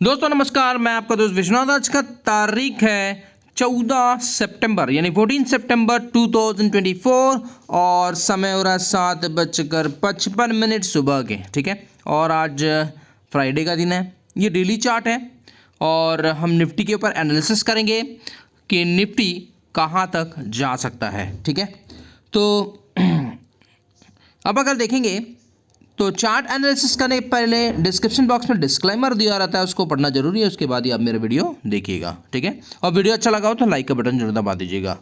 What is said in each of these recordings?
दोस्तों नमस्कार, मैं आपका दोस्त विश्वनाथ। आज का तारीख है 14 सितंबर यानी 14 सितंबर 2024 और समय हो रहा है 7:55 सुबह के। ठीक है, और आज फ्राइडे का दिन है। ये डेली चार्ट है और हम निफ्टी के ऊपर एनालिसिस करेंगे कि निफ्टी कहाँ तक जा सकता है। ठीक है, तो अब अगर देखेंगे तो चार्ट एनालिसिस करने के पहले डिस्क्रिप्शन बॉक्स में डिस्क्लेमर दिया रहता है, उसको पढ़ना जरूरी है। उसके बाद ही आप मेरे वीडियो देखिएगा। ठीक है, और वीडियो अच्छा लगा हो तो लाइक का बटन जरूर दबा दीजिएगा।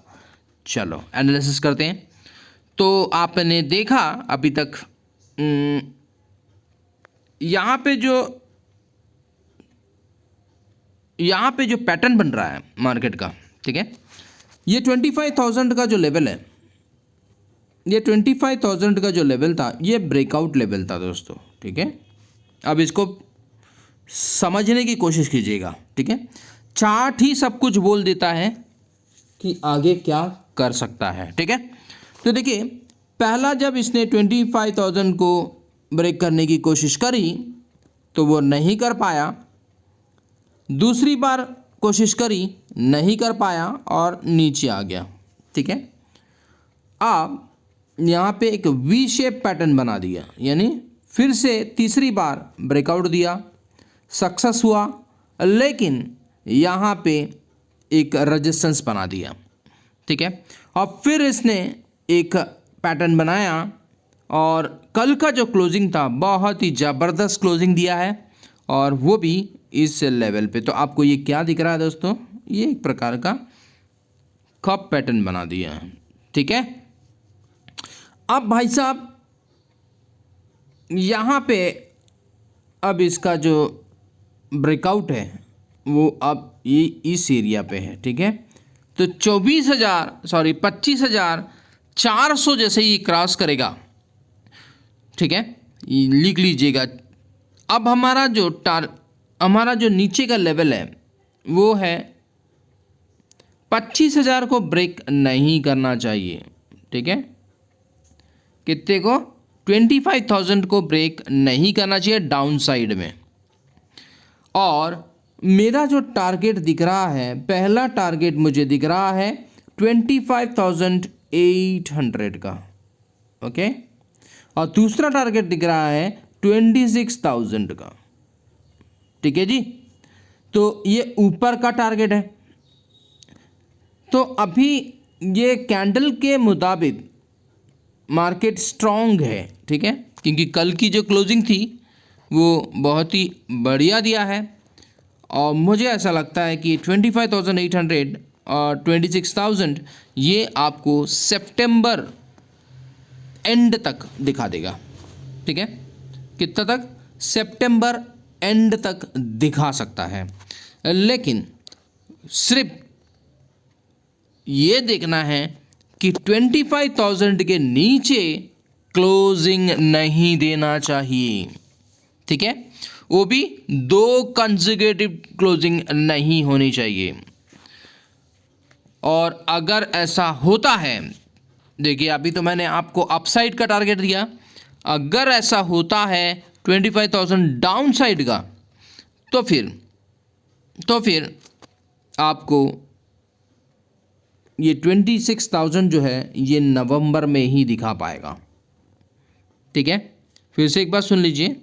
चलो एनालिसिस करते हैं। तो आपने देखा अभी तक यहाँ पे जो पैटर्न बन रहा है मार्केट का, ठीक है, ये 25,000 का जो लेवल है, ये 25,000 का जो लेवल था, ये ब्रेकआउट लेवल था दोस्तों। ठीक है, अब इसको समझने की कोशिश कीजिएगा। ठीक है, चार्ट ही सब कुछ बोल देता है कि आगे क्या कर सकता है। ठीक है, तो देखिए, पहला जब इसने 25,000 को ब्रेक करने की कोशिश करी तो वो नहीं कर पाया। दूसरी बार कोशिश करी, नहीं कर पाया और नीचे आ गया। ठीक है, अब यहाँ पे एक वी शेप पैटर्न बना दिया, यानी फिर से तीसरी बार ब्रेकआउट दिया, सक्सेस हुआ, लेकिन यहाँ पे एक रेजिस्टेंस बना दिया। ठीक है, और फिर इसने एक पैटर्न बनाया और कल का जो क्लोजिंग था बहुत ही ज़बरदस्त क्लोजिंग दिया है, और वो भी इस लेवल पे। तो आपको ये क्या दिख रहा है दोस्तों? ये एक प्रकार का कप पैटर्न बना दिया है। ठीक है, अब भाई साहब यहाँ पे अब इसका जो ब्रेकआउट है वो अब ये इस एरिया पे है। ठीक है, तो 25,400 जैसे ही क्रॉस करेगा, ठीक है, लिख लीजिएगा। अब हमारा जो नीचे का लेवल है वो है 25,000 को ब्रेक नहीं करना चाहिए। ठीक है, कितने को? 25,000 को ब्रेक नहीं करना चाहिए डाउन साइड में। और मेरा जो टारगेट दिख रहा है, पहला टारगेट मुझे दिख रहा है 25,800 का। ओके, और दूसरा टारगेट दिख रहा है 26,000 का। ठीक है जी, तो ये ऊपर का टारगेट है। तो अभी ये कैंडल के मुताबिक मार्केट स्ट्रॉन्ग है। ठीक है, क्योंकि कल की जो क्लोजिंग थी वो बहुत ही बढ़िया दिया है, और मुझे ऐसा लगता है कि 25,800 और 26,000 ये आपको सितंबर एंड तक दिखा देगा। ठीक है, कितना तक? सितंबर एंड तक दिखा सकता है, लेकिन सिर्फ ये देखना है कि 25,000 के नीचे क्लोजिंग नहीं देना चाहिए। ठीक है, वो भी 2 कंसेक्यूटिव क्लोजिंग नहीं होनी चाहिए। और अगर ऐसा होता है, देखिए अभी तो मैंने आपको अपसाइड का टारगेट दिया, अगर ऐसा होता है 25,000 डाउन साइड का, तो फिर आपको ये 26,000 जो है ये नवंबर में ही दिखा पाएगा। ठीक है, फिर से एक बात सुन लीजिए,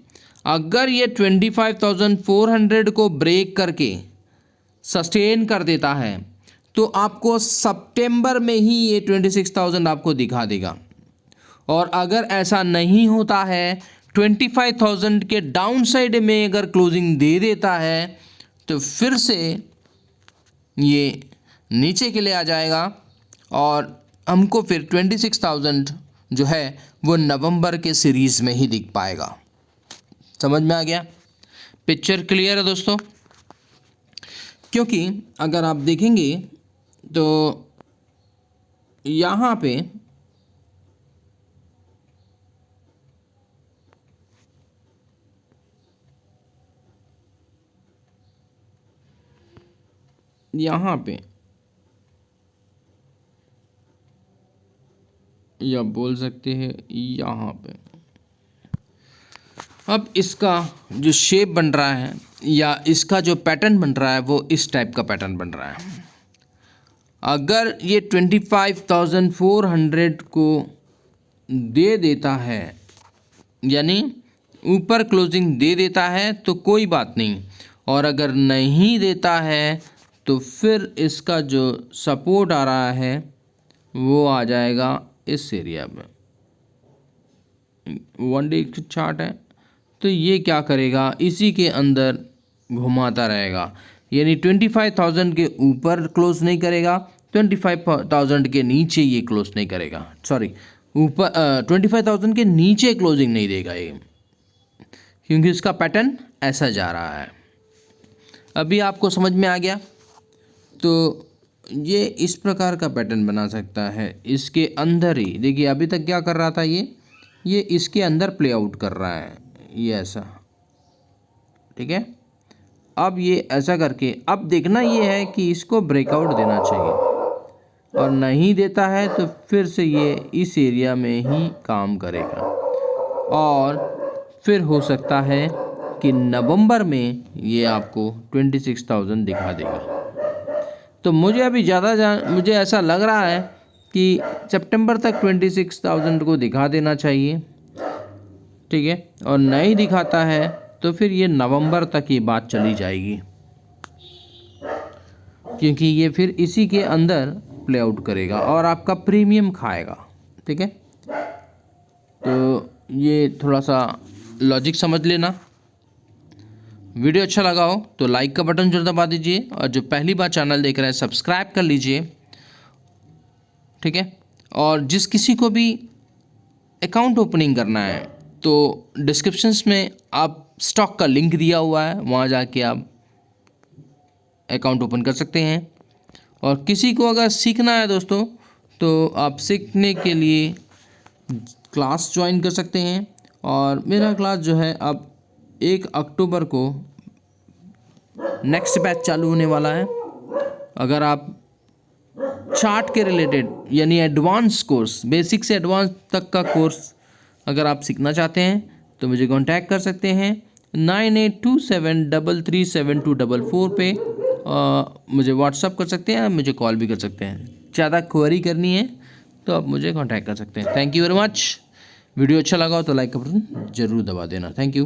अगर ये 25,400 को ब्रेक करके सस्टेन कर देता है तो आपको सितंबर में ही ये 26,000 आपको दिखा देगा। और अगर ऐसा नहीं होता है, 25,000 के डाउन साइड में अगर क्लोजिंग दे देता है, तो फिर से ये नीचे के लिए आ जाएगा और हमको फिर 26,000 जो है वो नवंबर के सीरीज़ में ही दिख पाएगा। समझ में आ गया? पिक्चर क्लियर है दोस्तों? क्योंकि अगर आप देखेंगे तो यहाँ पे या बोल सकते हैं यहाँ पे अब इसका जो शेप बन रहा है या इसका जो पैटर्न बन रहा है वो इस टाइप का पैटर्न बन रहा है। अगर ये 25,400 को दे देता है, यानी ऊपर क्लोजिंग दे देता है तो कोई बात नहीं, और अगर नहीं देता है तो फिर इसका जो सपोर्ट आ रहा है वो आ जाएगा इस एरिया में। 1 डे चार्ट है तो ये क्या करेगा, इसी के अंदर घुमाता रहेगा, यानी 25,000 के ऊपर क्लोज नहीं करेगा, 25,000 के नीचे ये क्लोज नहीं करेगा, सॉरी ऊपर 25,000 के नीचे क्लोजिंग नहीं देगा ये, क्योंकि इसका पैटर्न ऐसा जा रहा है। अभी आपको समझ में आ गया? तो ये इस प्रकार का पैटर्न बना सकता है इसके अंदर ही। देखिए अभी तक क्या कर रहा था, ये इसके अंदर प्ले आउट कर रहा है, ये ऐसा, ठीक है। अब ये ऐसा करके अब देखना ये है कि इसको ब्रेकआउट देना चाहिए, और नहीं देता है तो फिर से ये इस एरिया में ही काम करेगा, और फिर हो सकता है कि नवंबर में ये आपको 26,000 दिखा देगा। तो मुझे अभी मुझे ऐसा लग रहा है कि सितंबर तक 26,000 को दिखा देना चाहिए, ठीक है। और नहीं दिखाता है तो फिर ये नवंबर तक ये बात चली जाएगी, क्योंकि ये फिर इसी के अंदर प्ले आउट करेगा और आपका प्रीमियम खाएगा, ठीक है। तो ये थोड़ा सा लॉजिक समझ लेना। वीडियो अच्छा लगा हो तो लाइक का बटन जरूर दबा दीजिए, और जो पहली बार चैनल देख रहे हैं सब्सक्राइब कर लीजिए, ठीक है। और जिस किसी को भी अकाउंट ओपनिंग करना है तो डिस्क्रिप्शंस में आप स्टॉक का लिंक दिया हुआ है, वहाँ जाके आप अकाउंट ओपन कर सकते हैं। और किसी को अगर सीखना है दोस्तों तो आप सीखने के लिए क्लास ज्वाइन कर सकते हैं, और मेरा क्लास जो है अब 1 अक्टूबर को नेक्स्ट बैच चालू होने वाला है। अगर आप चार्ट के रिलेटेड यानी एडवांस कोर्स, बेसिक से एडवांस तक का कोर्स अगर आप सीखना चाहते हैं तो मुझे कांटेक्ट कर सकते हैं 9827337244 पे, मुझे व्हाट्सअप कर सकते हैं, मुझे कॉल भी कर सकते हैं। ज़्यादा क्वेरी करनी है तो आप मुझे कांटेक्ट कर सकते हैं। Thank you very much. Video अच्छा लगा हो तो लाइक का बटन ज़रूर दबा देना। Thank you.